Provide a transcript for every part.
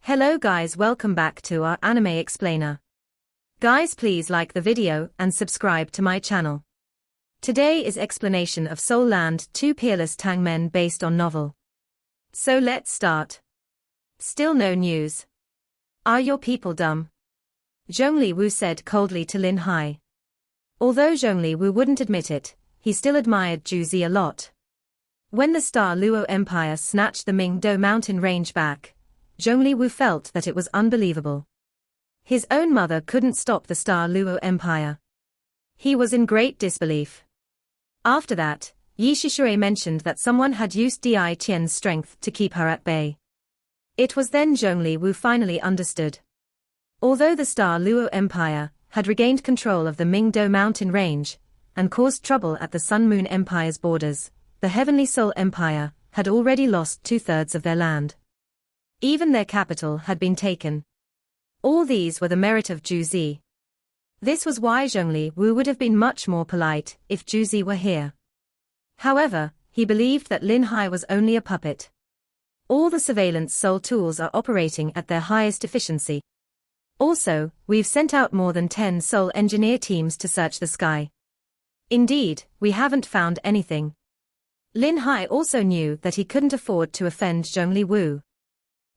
Hello guys, welcome back to our anime explainer. Guys, please like the video and subscribe to my channel. Today is explanation of Soul Land 2 Peerless Tang Men based on novel. So let's start. Still no news. Are your people dumb? Zhongli Wu said coldly to Lin Hai. Although Zhongli Wu wouldn't admit it, he still admired Zhu Zi a lot. When the Star Luo Empire snatched the Ming-Do mountain range back, Zhongli Wu felt that it was unbelievable. His own mother couldn't stop the Star Luo Empire. He was in great disbelief. After that, Yi Shishui mentioned that someone had used Di Qian's strength to keep her at bay. It was then Zhongli Wu finally understood. Although the Star Luo Empire had regained control of the Ming-Do mountain range and caused trouble at the Sun Moon Empire's borders, the Heavenly Soul Empire had already lost 2/3 of their land. Even their capital had been taken. All these were the merit of Zhu Zi. This was why Zhongli Wu would have been much more polite if Zhu Zi were here. However, he believed that Lin Hai was only a puppet. All the surveillance soul tools are operating at their highest efficiency. Also, we've sent out more than 10 soul engineer teams to search the sky. Indeed, we haven't found anything. Lin Hai also knew that he couldn't afford to offend Zhongli Wu.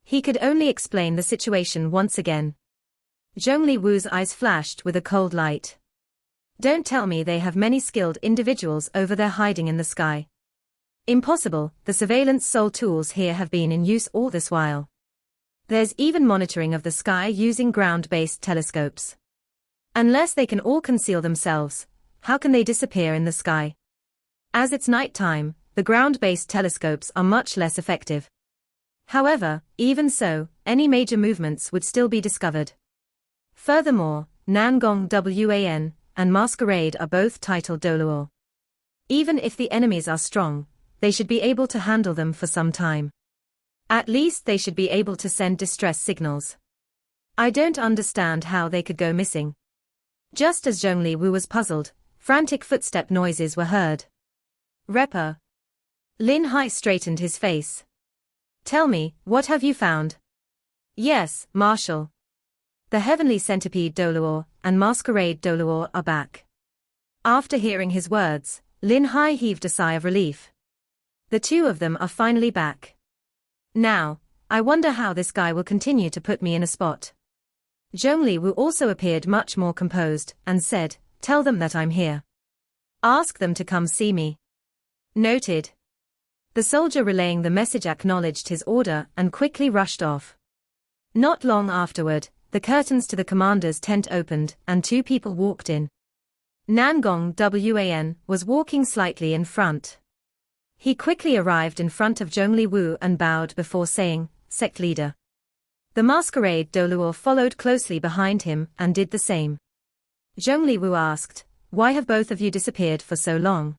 He could only explain the situation once again. Zhongli Wu's eyes flashed with a cold light. Don't tell me they have many skilled individuals over there hiding in the sky. Impossible, the surveillance soul tools here have been in use all this while. There's even monitoring of the sky using ground-based telescopes. Unless they can all conceal themselves, how can they disappear in the sky? As it's night time, the ground-based telescopes are much less effective. However, even so, any major movements would still be discovered. Furthermore, Nangong Wan and Masquerade are both titled Doluo. Even if the enemies are strong, they should be able to handle them for some time. At least they should be able to send distress signals. I don't understand how they could go missing. Just as Zhongli Wu was puzzled, frantic footstep noises were heard. Reaper. Lin Hai straightened his face. Tell me, what have you found? Yes, Marshal. The Heavenly Centipede Doluo and Masquerade Doluo are back. After hearing his words, Lin Hai heaved a sigh of relief. The two of them are finally back. Now, I wonder how this guy will continue to put me in a spot. Zhongli Wu also appeared much more composed and said, tell them that I'm here. Ask them to come see me. Noted. The soldier relaying the message acknowledged his order and quickly rushed off. Not long afterward, the curtains to the commander's tent opened and two people walked in. Nangong Wan was walking slightly in front. He quickly arrived in front of Zhongli Wu and bowed before saying, Sect Leader. The Masquerade Doluo followed closely behind him and did the same. Zhongli Wu asked, why have both of you disappeared for so long?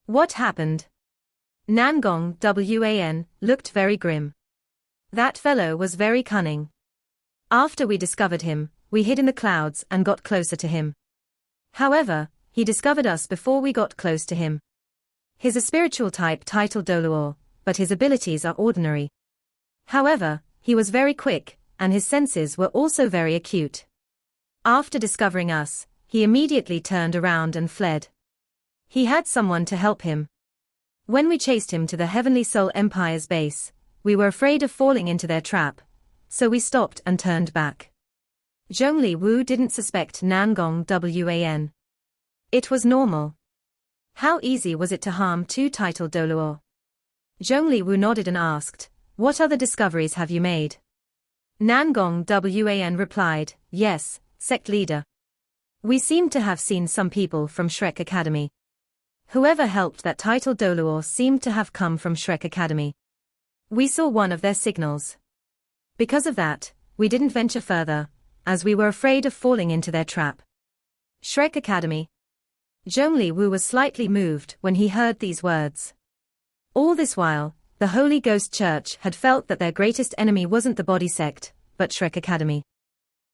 What happened? Nangong Wan looked very grim. That fellow was very cunning. After we discovered him, we hid in the clouds and got closer to him. However, he discovered us before we got close to him. He's a spiritual type titled Doluo, but his abilities are ordinary. However, he was very quick, and his senses were also very acute. After discovering us, he immediately turned around and fled. He had someone to help him. When we chased him to the Heavenly Soul Empire's base, we were afraid of falling into their trap, so we stopped and turned back. Zhongli Wu didn't suspect Nangong Wan. It was normal. How easy was it to harm two titled Doluo? Zhongli Wu nodded and asked, what other discoveries have you made? Nangong Wan replied, yes, Sect Leader. We seem to have seen some people from Shrek Academy. Whoever helped that titled Doluo seemed to have come from Shrek Academy. We saw one of their signals. Because of that, we didn't venture further, as we were afraid of falling into their trap. Shrek Academy. Zhongli Wu was slightly moved when he heard these words. All this while, the Holy Ghost Church had felt that their greatest enemy wasn't the body sect, but Shrek Academy.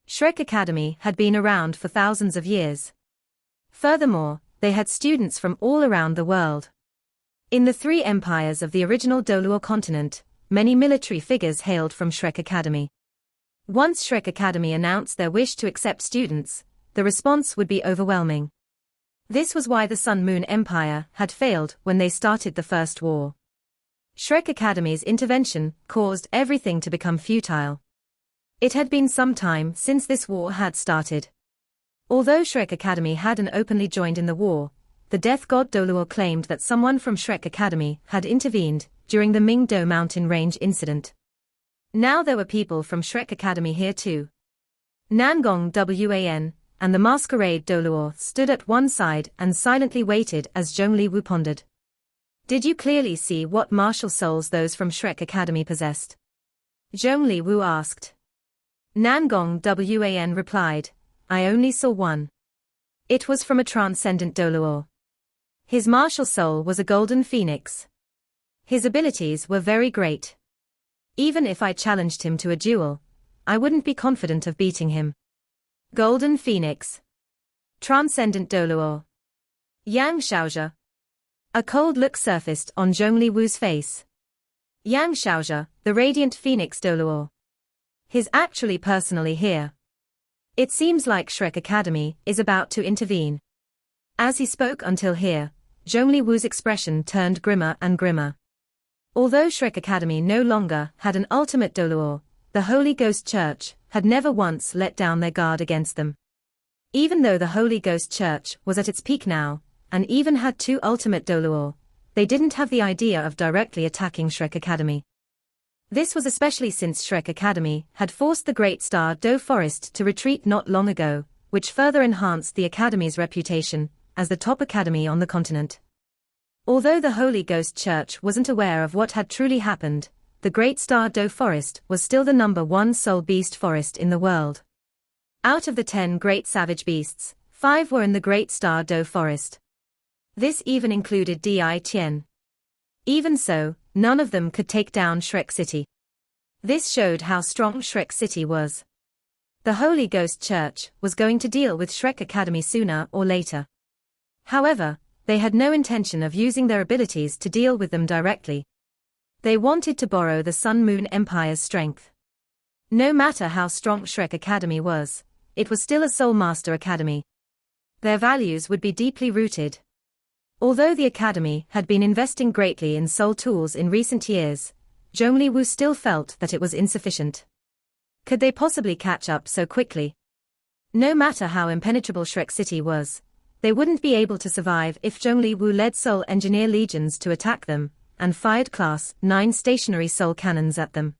Shrek Academy had been around for thousands of years. Furthermore, they had students from all around the world. In the three empires of the original Doluo continent, many military figures hailed from Shrek Academy. Once Shrek Academy announced their wish to accept students, the response would be overwhelming. This was why the Sun Moon Empire had failed when they started the First War. Shrek Academy's intervention caused everything to become futile. It had been some time since this war had started. Although Shrek Academy hadn't openly joined in the war, the death god Doluo claimed that someone from Shrek Academy had intervened during the Mingdo Mountain Range incident. Now there were people from Shrek Academy here too. Nangong Wan and the masquerade Doluo stood at one side and silently waited as Zhongli Wu pondered. Did you clearly see what martial souls those from Shrek Academy possessed? Zhongli Wu asked. Nangong Wan replied, I only saw one. It was from a transcendent Doluo. His martial soul was a golden phoenix. His abilities were very great. Even if I challenged him to a duel, I wouldn't be confident of beating him. Golden Phoenix. Transcendent Doluo. Yang Xiaozhe. A cold look surfaced on Zhongli Wu's face. Yang Xiaozhe, the radiant Phoenix Doluo. He's actually personally here. It seems like Shrek Academy is about to intervene. As he spoke until here, Zhongli Wu's expression turned grimmer and grimmer. Although Shrek Academy no longer had an ultimate Doluo, the Holy Ghost Church had never once let down their guard against them. Even though the Holy Ghost Church was at its peak now, and even had 2 ultimate Doluo, they didn't have the idea of directly attacking Shrek Academy. This was especially since Shrek Academy had forced the Great Star Do Forest to retreat not long ago, which further enhanced the Academy's reputation as the top academy on the continent. Although the Holy Ghost Church wasn't aware of what had truly happened, the Great Star Do Forest was still the #1 soul beast forest in the world. Out of the 10 great savage beasts, 5 were in the Great Star Do Forest. This even included Di Tian. Even so, none of them could take down Shrek City. This showed how strong Shrek City was. The Holy Ghost Church was going to deal with Shrek Academy sooner or later. However, they had no intention of using their abilities to deal with them directly. They wanted to borrow the Sun Moon Empire's strength. No matter how strong Shrek Academy was, it was still a Soul Master Academy. Their values would be deeply rooted. Although the Academy had been investing greatly in soul tools in recent years, Zhongli Wu still felt that it was insufficient. Could they possibly catch up so quickly? No matter how impenetrable Shrek City was, they wouldn't be able to survive if Zhongli Wu led Soul Engineer legions to attack them and fired Class 9 stationary soul cannons at them.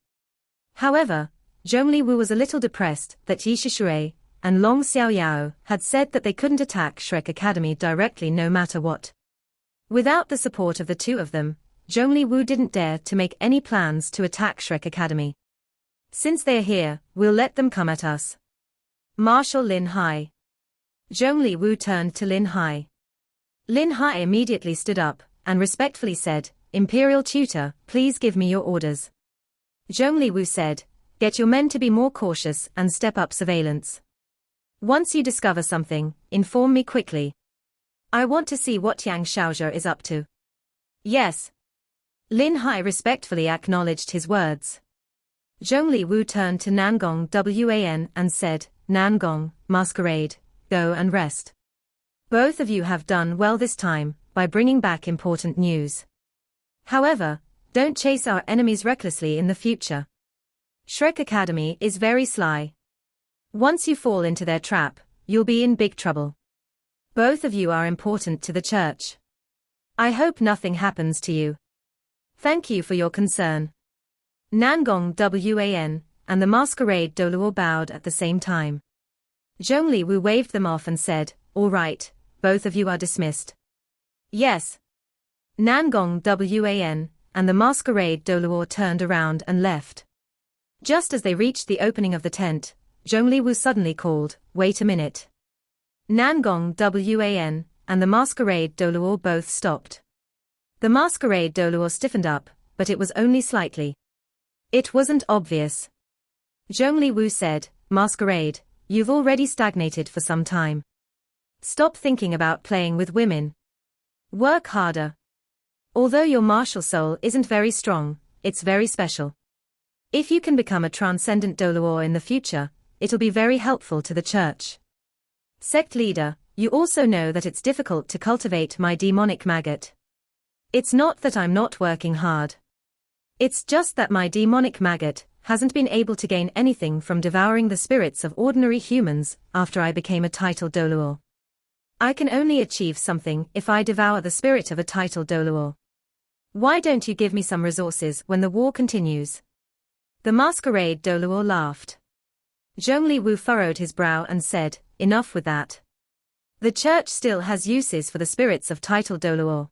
However, Zhongli Wu was a little depressed that Yi Shishui and Long Xiaoyao had said that they couldn't attack Shrek Academy directly no matter what. Without the support of the 2 of them, Zhongli Wu didn't dare to make any plans to attack Shrek Academy. Since they're here, we'll let them come at us. Marshal Lin Hai. Zhongli Wu turned to Lin Hai. Lin Hai immediately stood up and respectfully said, Imperial Tutor, please give me your orders. Zhongli Wu said, get your men to be more cautious and step up surveillance. Once you discover something, inform me quickly. I want to see what Yang Xiaozhe is up to. Yes. Lin Hai respectfully acknowledged his words. Zhongli Wu turned to Nangong Wan and said, Nangong, Masquerade, go and rest. Both of you have done well this time by bringing back important news. However, don't chase our enemies recklessly in the future. Shrek Academy is very sly. Once you fall into their trap, you'll be in big trouble. Both of you are important to the church. I hope nothing happens to you. Thank you for your concern. Nangong Wan and the masquerade Doluo bowed at the same time. Zhongli Wu waved them off and said, all right, both of you are dismissed. Yes. Nangong Wan and the masquerade Doluo turned around and left. Just as they reached the opening of the tent, Zhongli Wu suddenly called, wait a minute. Nangong Wan and the masquerade Doluo both stopped. The masquerade Doluo stiffened up, but it was only slightly. It wasn't obvious. Zhongli Wu said, Masquerade, you've already stagnated for some time. Stop thinking about playing with women. Work harder. Although your martial soul isn't very strong, it's very special. If you can become a transcendent Doluo in the future, it'll be very helpful to the church. Sect leader, you also know that it's difficult to cultivate my demonic maggot. It's not that I'm not working hard. It's just that my demonic maggot hasn't been able to gain anything from devouring the spirits of ordinary humans after I became a titled Doluo. I can only achieve something if I devour the spirit of a titled Doluo. Why don't you give me some resources when the war continues? The masquerade Doluo laughed. Zhongli Wu furrowed his brow and said, enough with that. The church still has uses for the spirits of titled Doluo.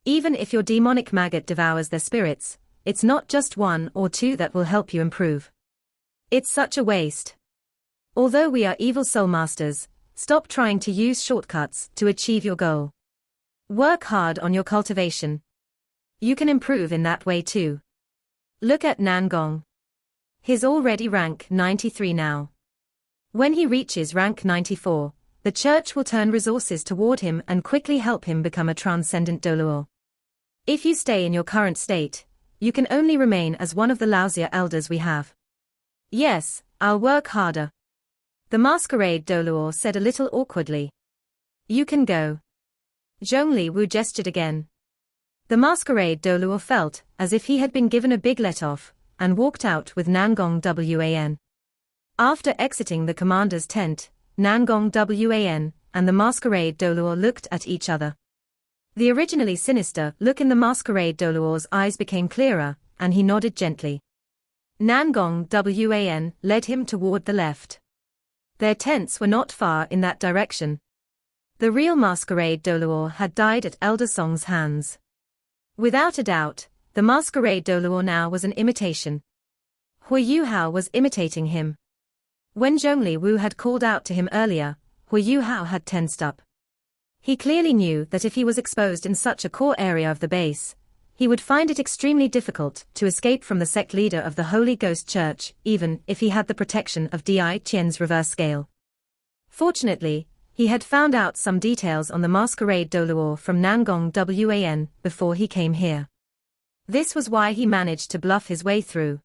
Even if your demonic maggot devours their spirits, it's not just one or two that will help you improve. It's such a waste. Although we are evil soul masters, stop trying to use shortcuts to achieve your goal. Work hard on your cultivation. You can improve in that way too. Look at Nangong. He's already rank 93 now. When he reaches rank 94, the church will turn resources toward him and quickly help him become a transcendent Doluo. If you stay in your current state, you can only remain as one of the lousier elders we have. Yes, I'll work harder. The masquerade Doluo said a little awkwardly. You can go. Zhongli Wu gestured again. The masquerade Doluo felt as if he had been given a big let-off, and walked out with Nangong Wan. After exiting the commander's tent, Nangong Wan and the masquerade Doluo looked at each other. The originally sinister look in the masquerade Doluo's eyes became clearer, and he nodded gently. Nangong Wan led him toward the left. Their tents were not far in that direction. The real masquerade Doluo had died at Elder Song's hands. Without a doubt, the masquerade Doluo now was an imitation. Huo Yuhao was imitating him. When Zhongli Wu had called out to him earlier, Huo Yuhao had tensed up. He clearly knew that if he was exposed in such a core area of the base, he would find it extremely difficult to escape from the sect leader of the Holy Ghost Church, even if he had the protection of Di Qian's reverse scale. Fortunately, he had found out some details on the masquerade Doluo from Nangong Wan before he came here. This was why he managed to bluff his way through.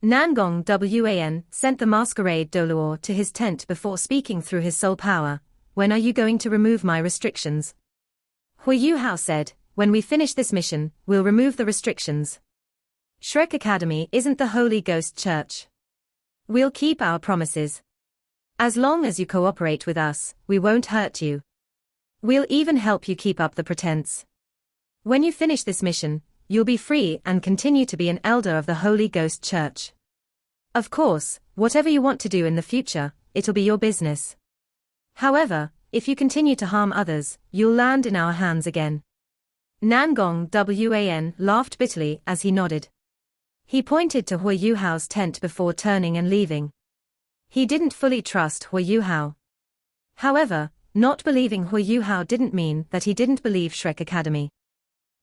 Nangong Wan sent the masquerade Doluo to his tent before speaking through his soul power. When are you going to remove my restrictions? Huo Yuhao said, when we finish this mission, we'll remove the restrictions. Shrek Academy isn't the Holy Ghost Church. We'll keep our promises. As long as you cooperate with us, we won't hurt you. We'll even help you keep up the pretense. When you finish this mission, you'll be free and continue to be an elder of the Holy Ghost Church. Of course, whatever you want to do in the future, it'll be your business. However, if you continue to harm others, you'll land in our hands again. Nangong Wan laughed bitterly as he nodded. He pointed to Huo Yuhao's tent before turning and leaving. He didn't fully trust Huo Yuhao. However, not believing Huo Yuhao didn't mean that he didn't believe Shrek Academy.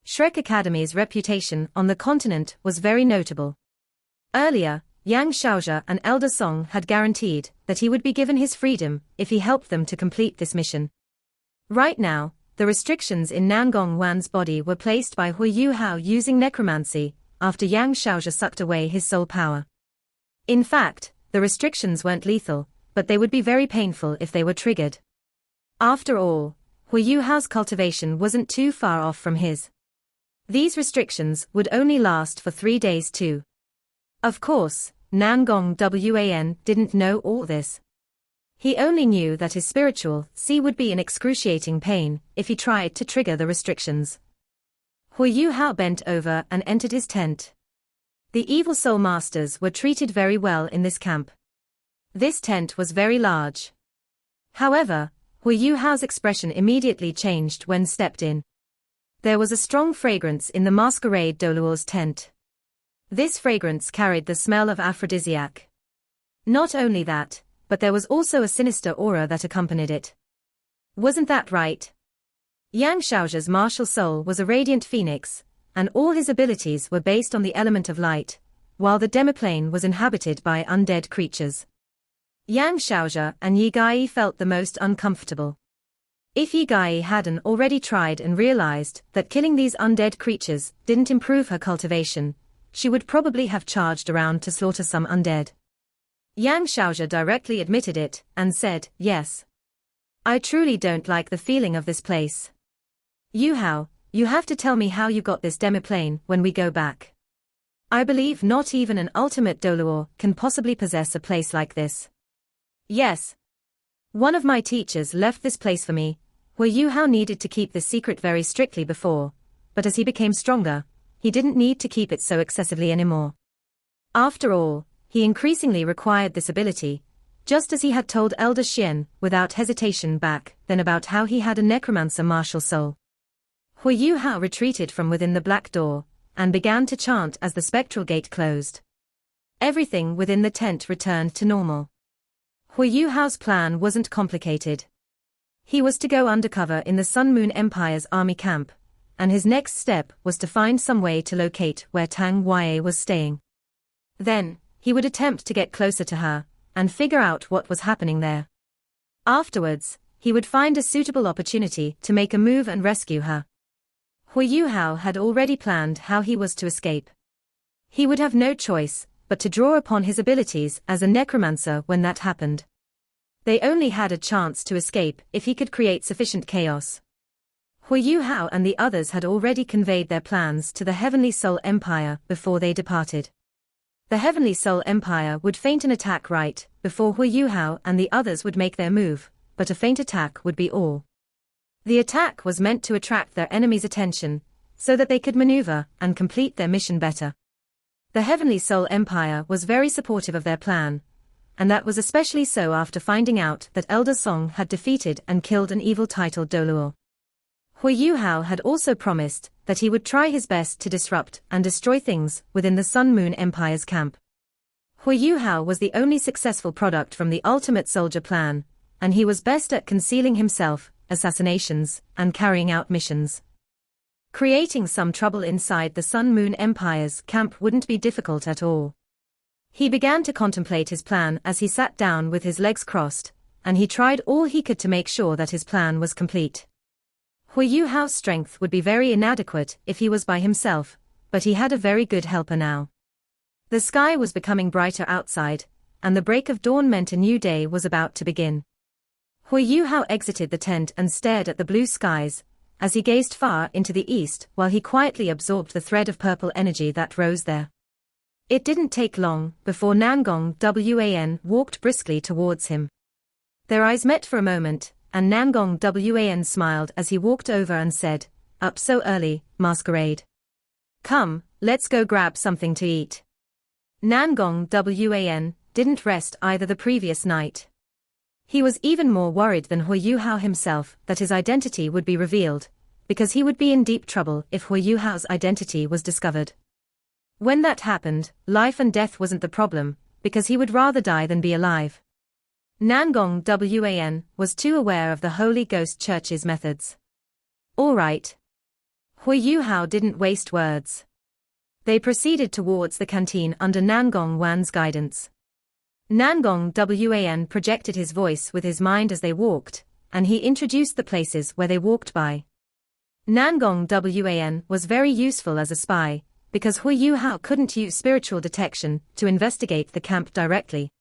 Shrek Academy's reputation on the continent was very notable. Earlier, Yang Xiaozhe and Elder Song had guaranteed that he would be given his freedom if he helped them to complete this mission. Right now, the restrictions in Nangong Wan's body were placed by Huo Yuhao using necromancy, after Yang Xiaozhe sucked away his soul power. In fact, the restrictions weren't lethal, but they would be very painful if they were triggered. After all, Huo Yuhao's cultivation wasn't too far off from his. These restrictions would only last for 3 days too. Of course, Nangong Wan didn't know all this. He only knew that his spiritual C would be in excruciating pain if he tried to trigger the restrictions. Huo Yuhao bent over and entered his tent. The evil soul masters were treated very well in this camp. This tent was very large. However, Huo Yuhao's expression immediately changed when stepped in. There was a strong fragrance in the masquerade Doluo's tent. This fragrance carried the smell of aphrodisiac. Not only that, but there was also a sinister aura that accompanied it. Wasn't that right? Yang Xiaozhe's martial soul was a radiant phoenix, and all his abilities were based on the element of light, while the demiplane was inhabited by undead creatures. Yang Xiaozhe and Yi Gai felt the most uncomfortable. If Yi Gai hadn't already tried and realized that killing these undead creatures didn't improve her cultivation, she would probably have charged around to slaughter some undead. Yang Shaozhe directly admitted it, and said, yes. I truly don't like the feeling of this place. Yuhao, you have to tell me how you got this demiplane when we go back. I believe not even an ultimate Doluo can possibly possess a place like this. Yes. One of my teachers left this place for me. Huo Yuhao needed to keep this secret very strictly before, but as he became stronger, he didn't need to keep it so excessively anymore. After all, he increasingly required this ability, just as he had told Elder Xian without hesitation back then about how he had a necromancer martial soul. Huo Yuhao retreated from within the black door, and began to chant as the spectral gate closed. Everything within the tent returned to normal. Huo Yuhao's plan wasn't complicated. He was to go undercover in the Sun Moon Empire's army camp, and his next step was to find some way to locate where Tang Yue was staying. Then, he would attempt to get closer to her, and figure out what was happening there. Afterwards, he would find a suitable opportunity to make a move and rescue her. Huo Yuhao had already planned how he was to escape. He would have no choice but to draw upon his abilities as a necromancer when that happened. They only had a chance to escape if he could create sufficient chaos. Huo Yuhao and the others had already conveyed their plans to the Heavenly Soul Empire before they departed. The Heavenly Soul Empire would feint an attack right before Huo Yuhao and the others would make their move, but a feint attack would be all. The attack was meant to attract their enemies' attention, so that they could maneuver and complete their mission better. The Heavenly Soul Empire was very supportive of their plan, and that was especially so after finding out that Elder Song had defeated and killed an evil-titled Doluo. Huo Yuhao had also promised that he would try his best to disrupt and destroy things within the Sun Moon Empire's camp. Huo Yuhao was the only successful product from the Ultimate Soldier plan, and he was best at concealing himself, assassinations, and carrying out missions. Creating some trouble inside the Sun Moon Empire's camp wouldn't be difficult at all. He began to contemplate his plan as he sat down with his legs crossed, and he tried all he could to make sure that his plan was complete. Huo Yuhao's strength would be very inadequate if he was by himself, but he had a very good helper now. The sky was becoming brighter outside, and the break of dawn meant a new day was about to begin. Huo Yuhao exited the tent and stared at the blue skies, as he gazed far into the east while he quietly absorbed the thread of purple energy that rose there. It didn't take long before Nangong Wan walked briskly towards him. Their eyes met for a moment, and Nangong Wan smiled as he walked over and said, "Up so early, Masquerade. Come, let's go grab something to eat." Nangong Wan didn't rest either the previous night. He was even more worried than Huo Yuhao himself that his identity would be revealed, because he would be in deep trouble if Huo Yuhao's identity was discovered. When that happened, life and death wasn't the problem, because he would rather die than be alive. Nangong Wan was too aware of the Holy Ghost Church's methods. All right. Huo Yuhao didn't waste words. They proceeded towards the canteen under Nangong Wan's guidance. Nangong Wan projected his voice with his mind as they walked, and he introduced the places where they walked by. Nangong Wan was very useful as a spy, because Huo Yuhao couldn't use spiritual detection to investigate the camp directly.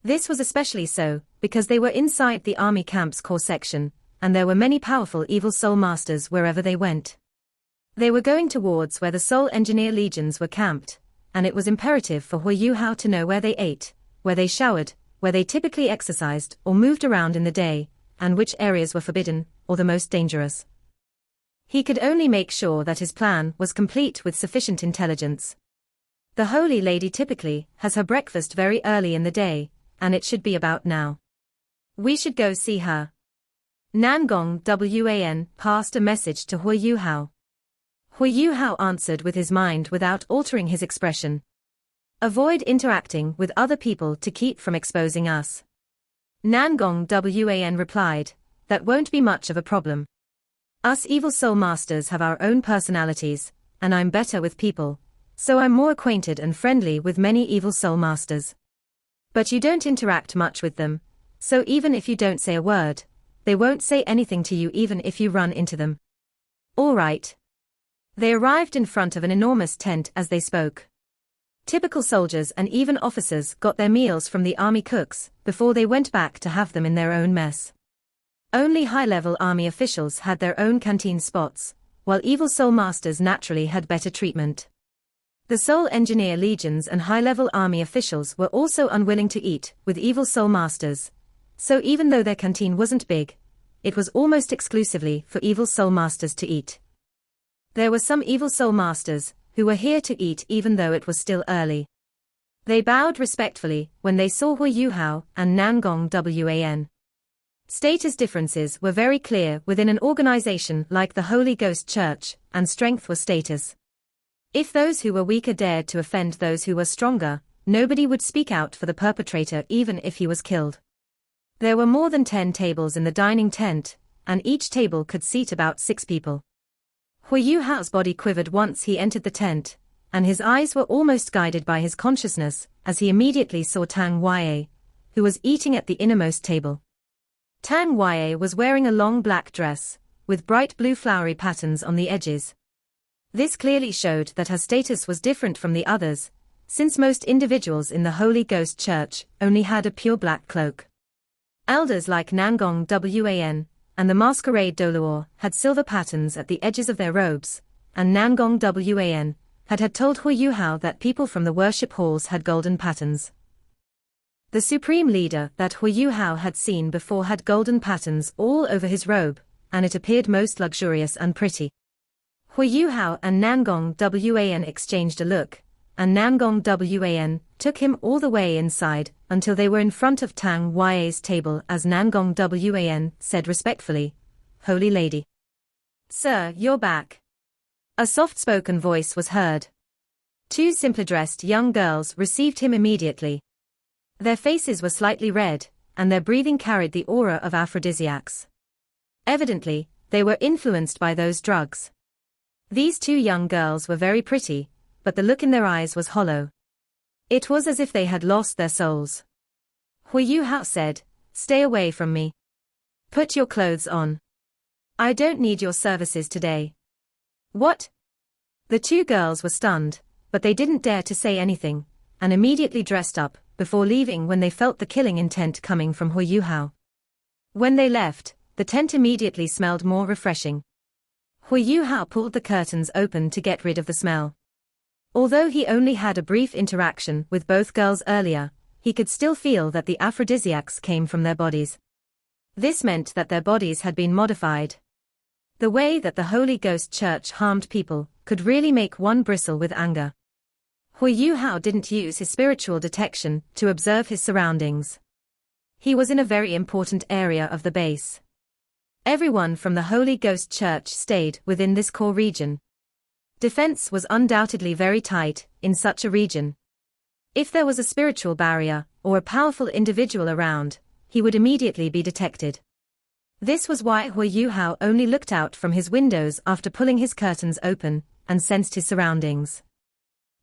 This was especially so, because they were inside the army camp's core section, and there were many powerful evil soul masters wherever they went. They were going towards where the Soul Engineer legions were camped, and it was imperative for Huo Yuhao to know where they ate, where they showered, where they typically exercised or moved around in the day, and which areas were forbidden, or the most dangerous. He could only make sure that his plan was complete with sufficient intelligence. The Holy Lady typically has her breakfast very early in the day, and it should be about now. We should go see her. Nangong Wan passed a message to Huo Yuhao. Huo Yuhao answered with his mind without altering his expression. Avoid interacting with other people to keep from exposing us. Nangong Wan replied, that won't be much of a problem. Us evil soul masters have our own personalities, and I'm better with people, so I'm more acquainted and friendly with many evil soul masters. But you don't interact much with them, so even if you don't say a word, they won't say anything to you even if you run into them. All right. They arrived in front of an enormous tent as they spoke. Typical soldiers and even officers got their meals from the army cooks before they went back to have them in their own mess. Only high-level army officials had their own canteen spots, while evil soul masters naturally had better treatment. The soul engineer legions and high-level army officials were also unwilling to eat with evil soul masters, so even though their canteen wasn't big, it was almost exclusively for evil soul masters to eat. There were some evil soul masters who were here to eat even though it was still early. They bowed respectfully when they saw Huo Yuhao and Nangong Wan. Status differences were very clear within an organization like the Holy Ghost Church, and strength was status. If those who were weaker dared to offend those who were stronger, nobody would speak out for the perpetrator even if he was killed. There were more than 10 tables in the dining tent, and each table could seat about 6 people. Huo Yuhao's body quivered once he entered the tent, and his eyes were almost guided by his consciousness as he immediately saw Tang, who was eating at the innermost table. Tang was wearing a long black dress, with bright blue flowery patterns on the edges. This clearly showed that her status was different from the others, since most individuals in the Holy Ghost Church only had a pure black cloak. Elders like Nangong Wan and the Masquerade Doluor had silver patterns at the edges of their robes, and Nangong Wan had told Huo Yuhao that people from the worship halls had golden patterns. The supreme leader that Huo Yuhao had seen before had golden patterns all over his robe, and it appeared most luxurious and pretty. Huo Yuhao and Nangong Wan exchanged a look, and Nangong Wan took him all the way inside until they were in front of Tang Ya's table as Nangong Wan said respectfully, "Holy Lady. Sir, you're back." A soft-spoken voice was heard. 2 simply dressed young girls received him immediately. Their faces were slightly red, and their breathing carried the aura of aphrodisiacs. Evidently, they were influenced by those drugs. These 2 young girls were very pretty, but the look in their eyes was hollow. It was as if they had lost their souls. Huo Yuhao said, "Stay away from me. Put your clothes on. I don't need your services today." "What?" The 2 girls were stunned, but they didn't dare to say anything, and immediately dressed up before leaving when they felt the killing intent coming from Huo Yuhao. When they left, the tent immediately smelled more refreshing. Huo Yuhao pulled the curtains open to get rid of the smell. Although he only had a brief interaction with both girls earlier, he could still feel that the aphrodisiacs came from their bodies. This meant that their bodies had been modified. The way that the Holy Ghost Church harmed people could really make one bristle with anger. Huo Yuhao didn't use his spiritual detection to observe his surroundings. He was in a very important area of the base. Everyone from the Holy Ghost Church stayed within this core region. Defense was undoubtedly very tight in such a region. If there was a spiritual barrier or a powerful individual around, he would immediately be detected. This was why Huo Yuhao only looked out from his windows after pulling his curtains open and sensed his surroundings.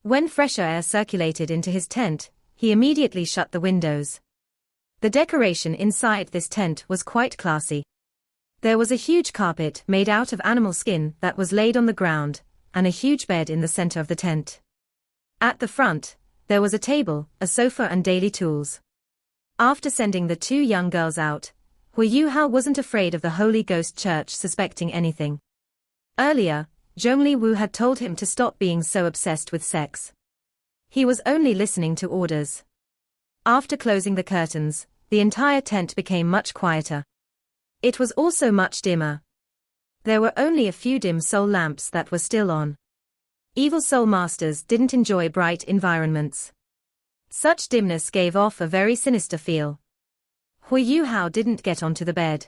When fresher air circulated into his tent, he immediately shut the windows. The decoration inside this tent was quite classy. There was a huge carpet made out of animal skin that was laid on the ground, and a huge bed in the center of the tent. At the front, there was a table, a sofa and daily tools. After sending the 2 young girls out, Huo Yuhao wasn't afraid of the Holy Ghost Church suspecting anything. Earlier, Zhongli Wu had told him to stop being so obsessed with sex. He was only listening to orders. After closing the curtains, the entire tent became much quieter. It was also much dimmer. There were only a few dim soul lamps that were still on. Evil soul masters didn't enjoy bright environments. Such dimness gave off a very sinister feel. Huo Yuhao didn't get onto the bed.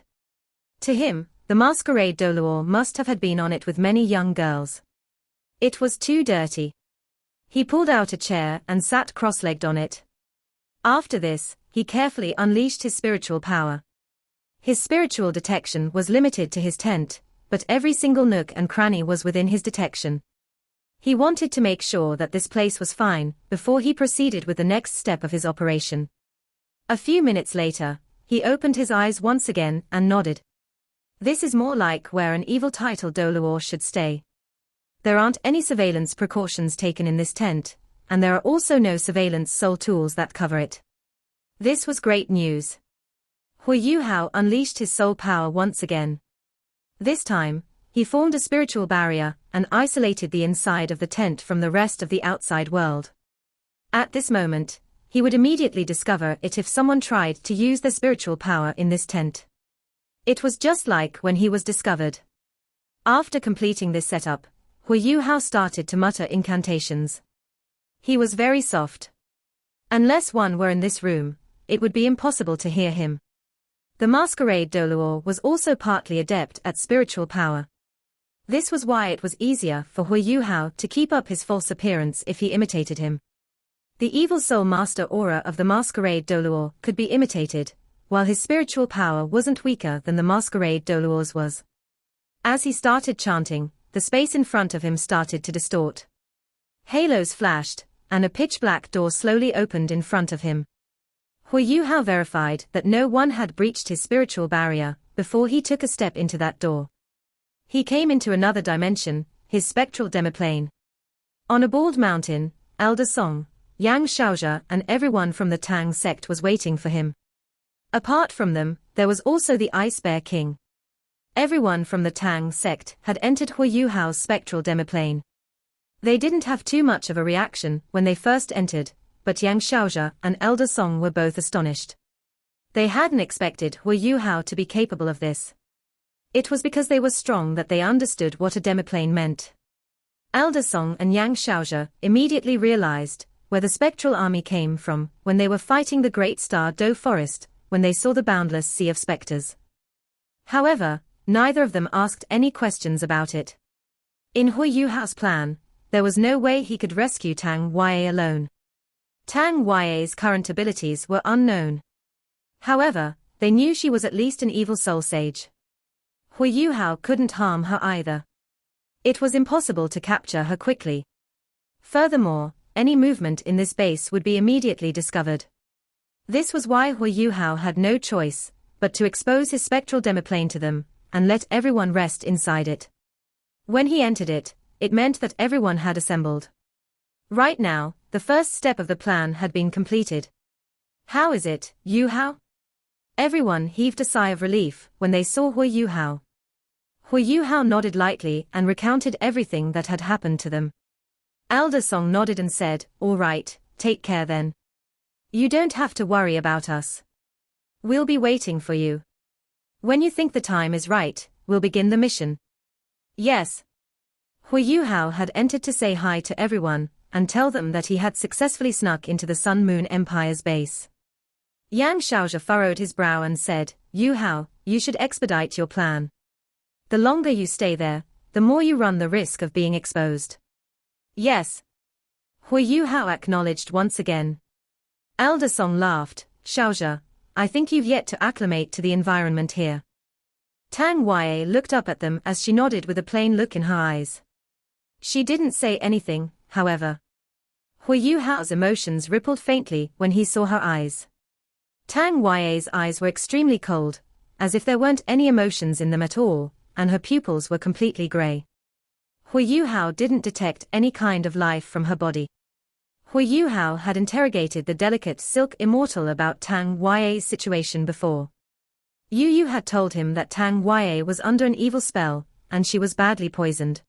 To him, the Masquerade Doluor must have had been on it with many young girls. It was too dirty. He pulled out a chair and sat cross-legged on it. After this, he carefully unleashed his spiritual power. His spiritual detection was limited to his tent, but every single nook and cranny was within his detection. He wanted to make sure that this place was fine before he proceeded with the next step of his operation. A few minutes later, he opened his eyes once again and nodded. This is more like where an evil title Doluor should stay. There aren't any surveillance precautions taken in this tent, and there are also no surveillance soul tools that cover it. This was great news. Huo Yuhao unleashed his soul power once again. This time, he formed a spiritual barrier and isolated the inside of the tent from the rest of the outside world. At this moment, he would immediately discover it if someone tried to use their spiritual power in this tent. It was just like when he was discovered. After completing this setup, Huo Yuhao started to mutter incantations. He was very soft. Unless one were in this room, it would be impossible to hear him. The masquerade Doluo was also partly adept at spiritual power. This was why it was easier for Huo Yuhao to keep up his false appearance if he imitated him. The evil soul master aura of the masquerade Doluo could be imitated, while his spiritual power wasn't weaker than the masquerade Doluo's was. As he started chanting, the space in front of him started to distort. Halos flashed, and a pitch-black door slowly opened in front of him. Huo Yuhao verified that no one had breached his spiritual barrier before he took a step into that door. He came into another dimension, his spectral demiplane. On a bald mountain, Elder Song, Yang Xiaozhe and everyone from the Tang sect was waiting for him. Apart from them, there was also the Ice Bear King. Everyone from the Tang sect had entered Huo Yuhao's spectral demiplane. They didn't have too much of a reaction when they first entered, but Yang Xiaozhe and Elder Song were both astonished. They hadn't expected Huo Yuhao to be capable of this. It was because they were strong that they understood what a demiplane meant. Elder Song and Yang Xiaozhe immediately realized where the spectral army came from when they were fighting the Great Star Do Forest, when they saw the boundless sea of specters. However, neither of them asked any questions about it. In Huo Yuhao's plan, there was no way he could rescue Tang Yue alone. Tang Yue's current abilities were unknown. However, they knew she was at least an evil soul sage. Huo Yuhao couldn't harm her either. It was impossible to capture her quickly. Furthermore, any movement in this base would be immediately discovered. This was why Huo Yuhao had no choice but to expose his spectral demiplane to them and let everyone rest inside it. When he entered it, it meant that everyone had assembled. Right now, the first step of the plan had been completed. How is it, Yuhao? Everyone heaved a sigh of relief when they saw Huo Yuhao. Huo Yuhao nodded lightly and recounted everything that had happened to them. Elder Song nodded and said, "All right, take care then. You don't have to worry about us. We'll be waiting for you. When you think the time is right, we'll begin the mission." Yes. Huo Yuhao had entered to say hi to everyone and tell them that he had successfully snuck into the Sun Moon Empire's base. Yang Xiaozhe furrowed his brow and said, "Yuhao, you should expedite your plan. The longer you stay there, the more you run the risk of being exposed." Yes. Huo Yuhao acknowledged once again. Elder Song laughed, "Xiaozhe, I think you've yet to acclimate to the environment here." Tang Yue looked up at them as she nodded with a plain look in her eyes. She didn't say anything, however. Huo Yuhao's emotions rippled faintly when he saw her eyes. Tang Yue's eyes were extremely cold, as if there weren't any emotions in them at all, and her pupils were completely gray. Huo Yuhao didn't detect any kind of life from her body. Huo Yuhao had interrogated the delicate Silk Immortal about Tang Yue's situation before. Yu had told him that Tang Yue was under an evil spell, and she was badly poisoned.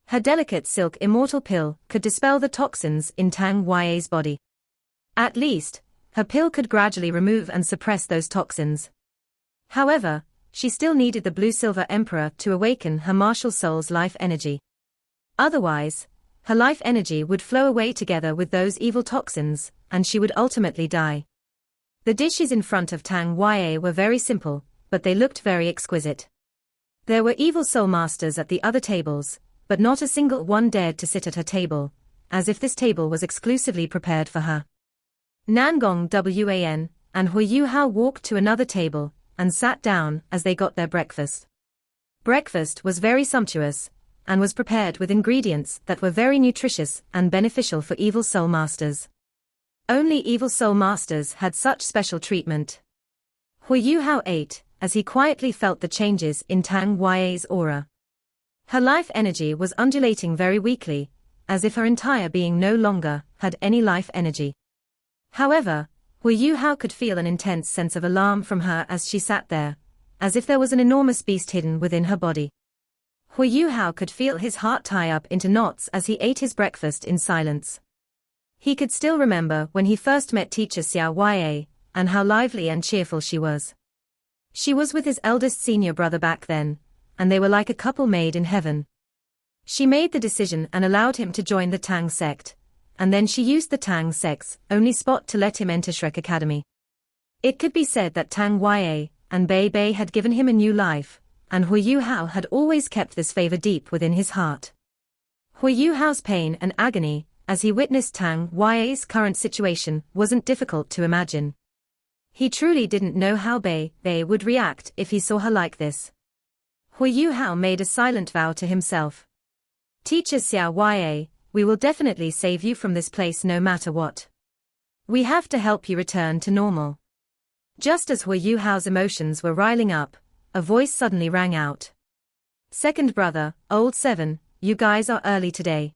Her delicate Silk Immortal pill could dispel the toxins in Tang Yue's body. At least, her pill could gradually remove and suppress those toxins. However, she still needed the Blue-Silver Emperor to awaken her martial soul's life energy. Otherwise, her life energy would flow away together with those evil toxins, and she would ultimately die. The dishes in front of Tang Yue were very simple, but they looked very exquisite. There were evil soul masters at the other tables, but not a single one dared to sit at her table, as if this table was exclusively prepared for her. Nangong Wan and Huo Yuhao walked to another table and sat down as they got their breakfast. Breakfast was very sumptuous, and was prepared with ingredients that were very nutritious and beneficial for evil soul masters. Only evil soul masters had such special treatment. Huo Yuhao ate, as he quietly felt the changes in Tang Yue's aura. Her life energy was undulating very weakly, as if her entire being no longer had any life energy. However, Huo Yuhao could feel an intense sense of alarm from her as she sat there, as if there was an enormous beast hidden within her body. Huo Yuhao could feel his heart tie up into knots as he ate his breakfast in silence. He could still remember when he first met teacher Xiao Ya, and how lively and cheerful she was. She was with his eldest senior brother back then, and they were like a couple made in heaven. She made the decision and allowed him to join the Tang sect, and then she used the Tang sect's only spot to let him enter Shrek Academy. It could be said that Tang Ya and Bei Bei had given him a new life, and Huo Yuhao had always kept this favor deep within his heart. Huo Yuhao's pain and agony, as he witnessed Tang Ya's current situation, wasn't difficult to imagine. He truly didn't know how Bei Bei would react if he saw her like this. Huo Yuhao made a silent vow to himself. Teacher Xiao Ya, we will definitely save you from this place no matter what. We have to help you return to normal. Just as Huo Yuhao's emotions were riling up, a voice suddenly rang out. Second brother, Old Seven, you guys are early today.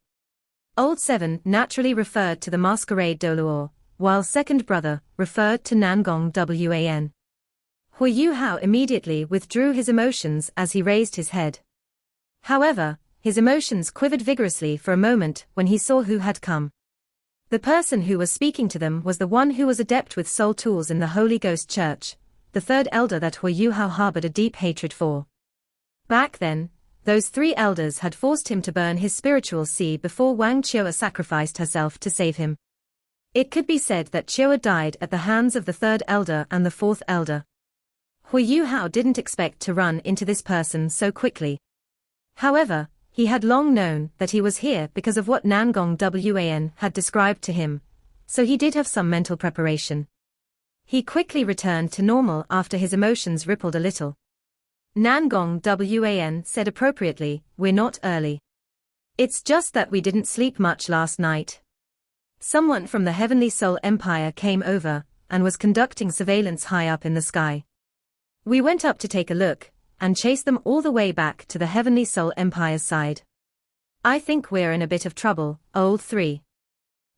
Old Seven naturally referred to the masquerade Doluo, while second brother referred to Nangong Wan. Huo Yuhao immediately withdrew his emotions as he raised his head. However, his emotions quivered vigorously for a moment when he saw who had come. The person who was speaking to them was the one who was adept with soul tools in the Holy Ghost Church, the third elder that Huo Yuhao harbored a deep hatred for. Back then, those three elders had forced him to burn his spiritual seed before Wang Chioa sacrificed herself to save him. It could be said that Chioa died at the hands of the third elder and the fourth elder. Huo Yuhao didn't expect to run into this person so quickly. However, he had long known that he was here because of what Nangong Wan had described to him, so he did have some mental preparation. He quickly returned to normal after his emotions rippled a little. Nangong Wan said appropriately, "We're not early. It's just that we didn't sleep much last night. Someone from the Heavenly Soul Empire came over and was conducting surveillance high up in the sky. We went up to take a look, and chase them all the way back to the Heavenly Soul Empire's side. I think we're in a bit of trouble, Old Three.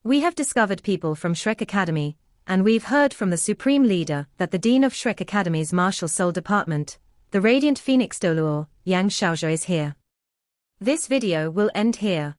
We have discovered people from Shrek Academy, and we've heard from the Supreme Leader that the Dean of Shrek Academy's Martial Soul Department, the Radiant Phoenix Doluo, Yang Xiaozhe is here. This video will end here.